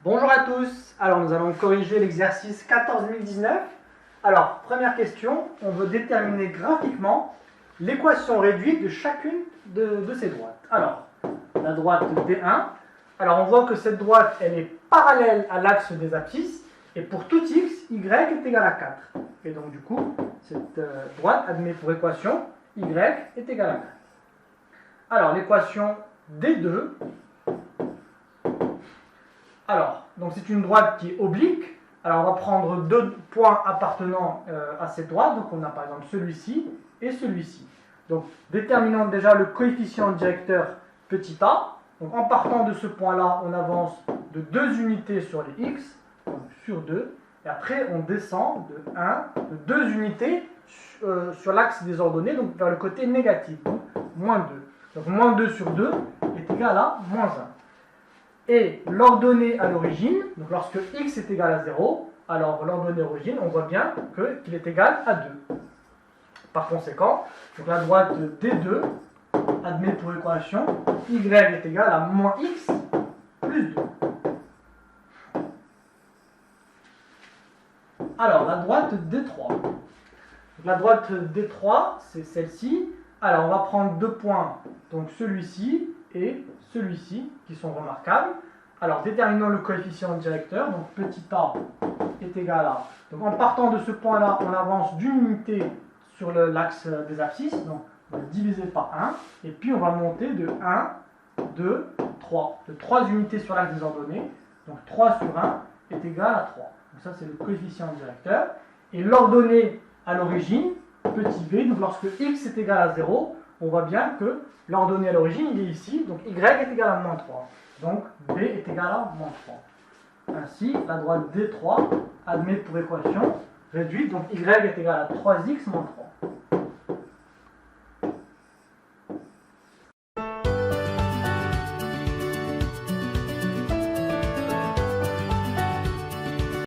Bonjour à tous, alors nous allons corriger l'exercice 14019. Alors, première question, on veut déterminer graphiquement l'équation réduite de chacune de ces droites. Alors, la droite D1, alors on voit que cette droite, elle est parallèle à l'axe des abscisses, et pour tout x, y est égal à 4. Et donc du coup, cette droite admet pour équation y est égal à 4. Alors, l'équation D2, alors, donc c'est une droite qui est oblique. Alors, on va prendre deux points appartenant à cette droite. Donc, on a par exemple celui-ci et celui-ci. Donc, déterminons déjà le coefficient directeur petit a. Donc, en partant de ce point-là, on avance de 2 unités sur les x, donc sur 2. Et après, on descend de 1, de 2 unités sur l'axe des ordonnées, donc vers le côté négatif, donc moins 2. Donc, moins 2 sur 2 est égal à moins 1. Et l'ordonnée à l'origine, donc lorsque x est égal à 0, alors l'ordonnée origine, on voit bien qu'il est égal à 2. Par conséquent, donc la droite D2 admet pour équation y est égal à moins x plus 2. Alors, la droite D3. Donc, la droite D3, c'est celle-ci. Alors, on va prendre deux points, donc celui-ci et celui-ci, qui sont remarquables. Alors, déterminons le coefficient directeur, donc petit a est égal à... Donc, en partant de ce point-là, on avance d'une unité sur l'axe des abscisses, donc on va diviser par 1, et puis on va monter de 1, 2, 3. De 3 unités sur l'axe des ordonnées, donc 3 sur 1 est égal à 3. Donc ça, c'est le coefficient directeur. Et l'ordonnée à l'origine, petit v, donc lorsque x est égal à 0, on voit bien que l'ordonnée à l'origine, il est ici, donc y est égal à moins 3. Donc b est égal à moins 3. Ainsi, la droite D3 admet pour équation réduite, donc y est égal à 3x moins 3.